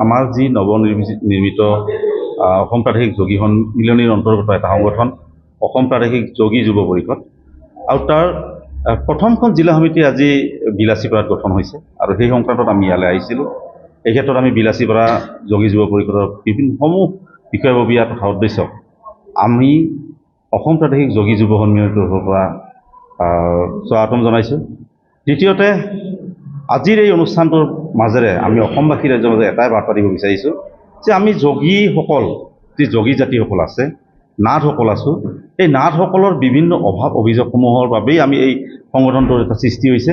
আমাৰ যি নৱনিৰ্মিত অসম প্ৰাদেশিক যোগী সন্মিলনীৰ অন্তৰ্গত এটা সংগঠন অসম প্ৰাদেশিক যোগী যুৱ পৰিষদ আৰু তাৰ প্ৰথমখন জিলা সমিতি আজি বিলাসীপাৰাত গঠন হৈছে আৰু সেই সংক্ৰান্তত আমি ইয়ালৈ আহিছিলোঁ। এই ক্ষেত্ৰত আমি বিলাসীপাৰা যোগী যুৱ পৰিষদৰ বিভিন্নসমূহ বিষয়ববীয়া তথা উদ্দেশ্যক আমি অসম প্ৰাদেশিক যোগী যুৱ সন্মিলনীৰ তৰফৰ পৰা স্বাগতম জনাইছোঁ। দ্বিতীয়তে আজিৰ এই অনুষ্ঠানটোৰ মাজেৰে আমি অসমবাসী ৰাইজৰ মাজত এটাই বাৰ্তা দিব বিচাৰিছোঁ যে আমি যোগীসকল, যি যোগী জাতিসকল আছে, নাথসকল আছোঁ, এই নাথসকলৰ বিভিন্ন অভাৱ অভিযোগসমূহৰ বাবেই আমি এই সংগঠনটোৰ এটা সৃষ্টি হৈছে।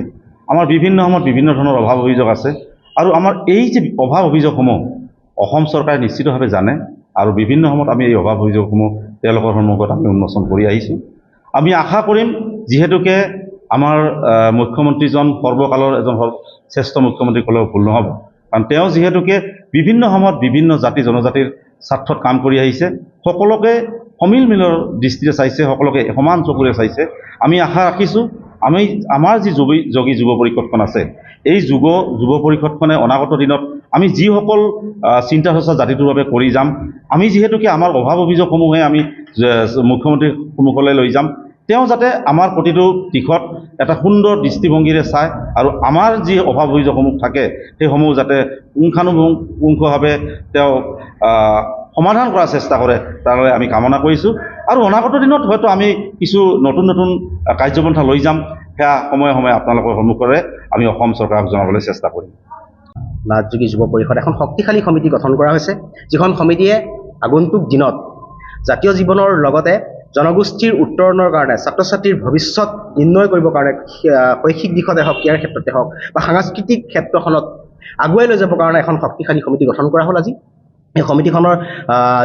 আমাৰ বিভিন্ন সময়ত বিভিন্ন ধৰণৰ অভাৱ অভিযোগ আছে আৰু আমাৰ এই যে অভাৱ অভিযোগসমূহ অসম চৰকাৰে নিশ্চিতভাৱে জানে আৰু বিভিন্ন সময়ত আমি এই অভাৱ অভিযোগসমূহ তেওঁলোকৰ সন্মুখত আমি উন্মোচন কৰি আহিছোঁ। আমি আশা কৰিম যিহেতুকে আমাৰ মুখ্যমন্ত্ৰীজন সৰ্বকালৰ এজন শ্ৰেষ্ঠ মুখ্যমন্ত্ৰী ক'লেও ভুল নহ'ব, কাৰণ তেওঁ যিহেতুকে বিভিন্ন সময়ত বিভিন্ন জাতি জনজাতিৰ স্বাৰ্থত কাম কৰি আহিছে, সকলোকে সমিল মিলৰ দৃষ্টিৰে চাইছে, সকলোকে সমান চকুৰে চাইছে। আমি আশা ৰাখিছোঁ আমাৰ যি যোগী যুৱ পৰিষদখন আছে, এই যুৱ পৰিষদখনে অনাগত দিনত আমি যিসকল চিন্তা চৰ্চা জাতিটোৰ বাবে কৰি যাম, আমি যিহেতুকে আমাৰ অভাৱ অভিযোগসমূহে আমি মুখ্যমন্ত্ৰীৰ সন্মুখলৈ লৈ যাম, তেওঁ যাতে আমাৰ প্ৰতিটো দিশত এটা সুন্দৰ দৃষ্টিভংগীৰে চায় আৰু আমাৰ যি অভাৱ অভিযোগসমূহ থাকে সেইসমূহ যাতে পুংখানুপুংখভাৱে তেওঁ সমাধান কৰাৰ চেষ্টা কৰে, তাৰলৈ আমি কামনা কৰিছোঁ। আৰু অনাগত দিনত হয়তো আমি কিছু নতুন নতুন কাৰ্যপন্থা লৈ যাম, সেয়া সময়ে সময়ে আপোনালোকৰ সন্মুখৰে আমি অসম চৰকাৰক জনাবলৈ চেষ্টা কৰিম। নাথ যোগী যুৱ পৰিষদ এখন শক্তিশালী সমিতি গঠন কৰা হৈছে, যিখন সমিতিয়ে আগন্তুক দিনত জাতীয় জীৱনৰ লগতে জনগোষ্ঠীৰ উত্তৰণৰ কাৰণে, ছাত্ৰ ছাত্ৰীৰ ভৱিষ্যত নিৰ্ণয় কৰিবৰ কাৰণে শৈক্ষিক দিশতে হওক, ক্ৰীড়াৰ ক্ষেত্ৰতে হওক বা সাংস্কৃতিক ক্ষেত্ৰখনত আগুৱাই লৈ যাবৰ কাৰণে এখন শক্তিশালী সমিতি গঠন কৰা হ'ল আজি। এই সমিতিখনৰ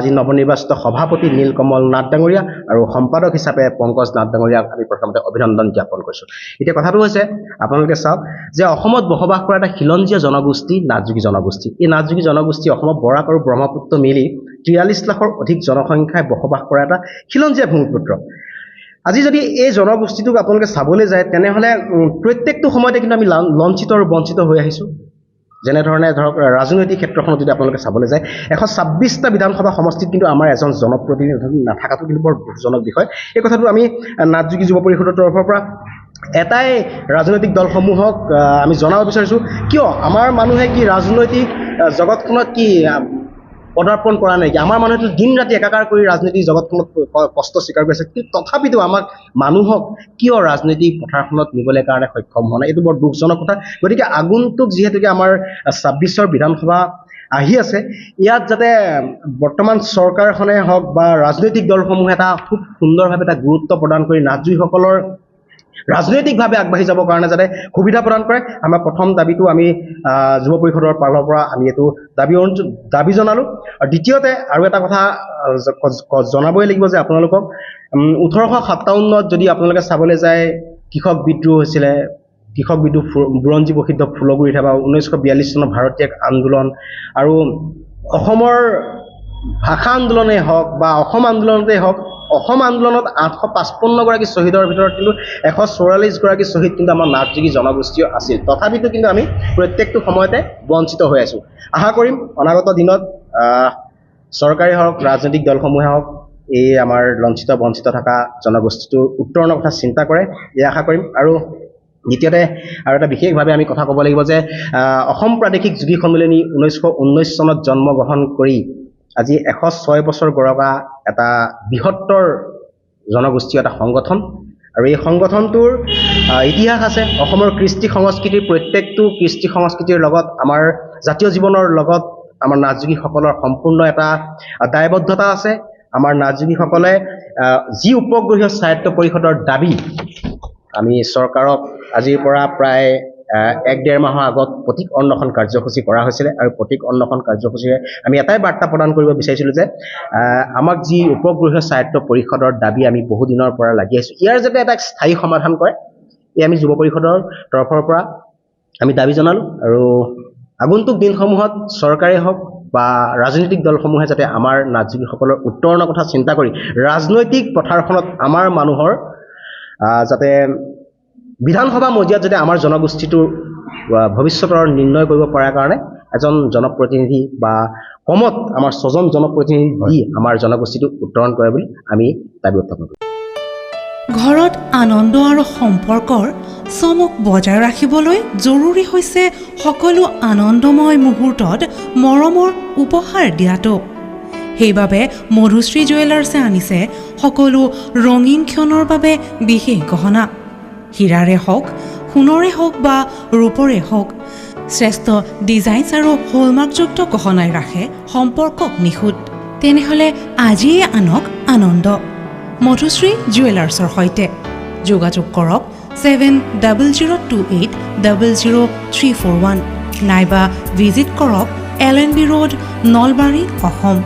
যি নৱনিৰ্বাচিত সভাপতি নীলকমল নাথ ডাঙৰীয়া আৰু সম্পাদক হিচাপে পংকজ নাথ ডাঙৰীয়াক আমি প্ৰথমতে অভিনন্দন জ্ঞাপন কৰিছোঁ। এতিয়া কথাটো হৈছে, আপোনালোকে চাওক যে অসমত বসবাস কৰা এটা খিলঞ্জীয়া জনগোষ্ঠী নাথ যোগী জনগোষ্ঠী। এই নাথ যোগী জনগোষ্ঠী অসমত বৰাক আৰু ব্ৰহ্মপুত্ৰ মিলি 43 লাখৰ অধিক জনসংখ্যাই বসবাস কৰা এটা খিলঞ্জীয়া ভূমিপুত্ৰ। আজি যদি এই জনগোষ্ঠীটোক আপোনালোকে চাবলৈ যায়, তেনেহ'লে প্ৰত্যেকটো সময়তে কিন্তু আমি লঞ্চিত আৰু বঞ্চিত হৈ আহিছোঁ। যেনেধৰণে ধৰক ৰাজনৈতিক ক্ষেত্ৰখনত যদি আপোনালোকে চাবলৈ যায়, 126টা বিধানসভা সমষ্টিত কিন্তু আমাৰ এজন জনপ্ৰতিনিধি নাথাকাটো কিন্তু বৰ দুখজনক বিষয়। এই কথাটো আমি নাথ যোগী যুৱ পৰিষদৰ তৰফৰ পৰা এটাই ৰাজনৈতিক দলসমূহক আমি জনাব বিচাৰিছোঁ, কিয় আমাৰ মানুহে কি ৰাজনৈতিক জগতখনত কি পদাৰ্পণ কৰা নাই, আমাৰ মানুহেতো দিন ৰাতি একাকাৰ কৰি ৰাজনৈতিক জগতখনত কষ্ট স্বীকাৰ কৰিছে, কিন্তু তথাপিতো আমাক মানুহক কিয় ৰাজনৈতিক পথাৰখনত নিবলৈ কাৰণে সক্ষম হোৱা নাই, এইটো বৰ দুখজনক কথা। গতিকে আগন্তুক যিহেতুকে আমাৰ 26ৰ বিধানসভা আহি আছে, ইয়াত যাতে বৰ্তমান চৰকাৰখনে হওক বা ৰাজনৈতিক দলসমূহে এটা খুব সুন্দৰভাৱে এটা গুৰুত্ব প্ৰদান কৰি নাথ যোগীসকলৰ ৰাজনৈতিকভাৱে আগবাঢ়ি যাবৰ কাৰণে যাতে সুবিধা প্ৰদান কৰে। আমাৰ প্ৰথম দাবীটো আমি যুৱ পৰিষদৰ ফালৰ পৰা আমি এইটো দাবী জনালোঁ। আৰু দ্বিতীয়তে আৰু এটা কথা জনাবই লাগিব যে আপোনালোকক 1857ত যদি আপোনালোকে চাবলৈ যায়, কৃষক বিদ্ৰোহ হৈছিলে, কৃষক বিদ্ৰোহ বুৰঞ্জী প্ৰসিদ্ধ ফুলগুৰিত, বা 1942 চনৰ ভাৰতীয় আন্দোলন আৰু অসমৰ ভাষা আন্দোলনেই হওক বা অসম আন্দোলনতেই হওক, অসম আন্দোলনত 855গৰাকী শ্বহীদৰ ভিতৰত কিন্তু 144গৰাকী শ্বহীদ কিন্তু আমাৰ নাথ যোগী জনগোষ্ঠীয় আছিল। তথাপিতো কিন্তু আমি প্ৰত্যেকটো সময়তে বঞ্চিত হৈ আছোঁ। আশা কৰিম অনাগত দিনত চৰকাৰে হওক, ৰাজনৈতিক দলসমূহে হওক, এই আমাৰ লঞ্চিত বঞ্চিত থকা জনগোষ্ঠীটোৰ উত্তৰণৰ কথা চিন্তা কৰে, এই আশা কৰিম। আৰু দ্বিতীয়তে আৰু এটা বিশেষভাৱে আমি কথা ক'ব লাগিব যে অসম প্ৰাদেশিক যোগী সন্মিলনী 1919 চনত জন্মগ্ৰহণ কৰি আজি 106 বছৰ গৰকা এটা বৃহত্তৰ জনগোষ্ঠীয় এটা সংগঠন। আৰু এই সংগঠনটোৰ ইতিহাস আছে। অসমৰ কৃষ্টি সংস্কৃতিৰ প্ৰত্যেকটো কৃষ্টি সংস্কৃতিৰ লগত আমাৰ জাতীয় জীৱনৰ লগত আমাৰ নাথ যোগীসকলৰ সম্পূৰ্ণ এটা দায়বদ্ধতা আছে। আমাৰ নাথ যোগীসকলে যি উপগ্ৰহীয় স্বায়ত্ব পৰিষদৰ দাবী আমি চৰকাৰক আজিৰ পৰা প্ৰায় 1-1.5 মাহৰ আগত প্ৰতীক অন্বেষণ কাৰ্যসূচী কৰা হৈছিলে, আৰু প্ৰতীক অন্বেষণ কাৰ্যসূচীৰে আমি এটাই বাৰ্তা প্ৰদান কৰিব বিচাৰিছিলোঁ যে আমাক যি উপগ্ৰহীয় স্বায়ত্ব পৰিষদৰ দাবী আমি বহুদিনৰ পৰা লাগি আছোঁ, ইয়াৰ যাতে এটা স্থায়ী সমাধান কৰে, এই আমি যুৱ পৰিষদৰ তৰফৰ পৰা আমি দাবী জনালোঁ। আৰু আগন্তুক দিনসমূহত চৰকাৰেই হওক বা ৰাজনৈতিক দলসমূহে যাতে আমাৰ নাথ যোগীসকলৰ উত্তৰণৰ কথা চিন্তা কৰি ৰাজনৈতিক পথাৰখনত আমাৰ মানুহৰ যাতে বিধানসভা মজিয়াত যাতে আমাৰ জনগোষ্ঠীটোৰ ভৱিষ্যতৰ নিৰ্ণয় কৰিব পৰাৰ কাৰণে এজন জনপ্ৰতিনিধি বা কমত আমাৰ 6জন জনপ্ৰতিনিধি দি আমাৰ জনগোষ্ঠীটোক উত্তৰণ কৰে বুলি আমি দাবী উত্থাপন কৰোঁ। ঘৰত আনন্দ আৰু সম্পৰ্কৰ চমক বজাই ৰাখিবলৈ জৰুৰী হৈছে সকলো আনন্দময় মুহূৰ্তত মৰমৰ উপহাৰ দিয়াটো। সেইবাবে মধুশ্ৰী জুৱেলাৰ্ছে আনিছে সকলো ৰঙীন ক্ষণৰ বাবে বিশেষ গহনা। হীৰাৰে হওক, সোণৰে হওক বা ৰূপৰে হওক, শ্ৰেষ্ঠ ডিজাইনছ আৰু হলমাৰ্কযুক্ত গহনাই ৰাখে সম্পৰ্কক নিখুঁত। তেনেহ'লে আজিয়ে আনক আনন্দ মধুশ্ৰী জুৱেলাৰ্ছৰ সৈতে। যোগাযোগ কৰক 7002800341 নাইবা ভিজিট কৰক LNB ৰোড, নলবাৰী, অসম।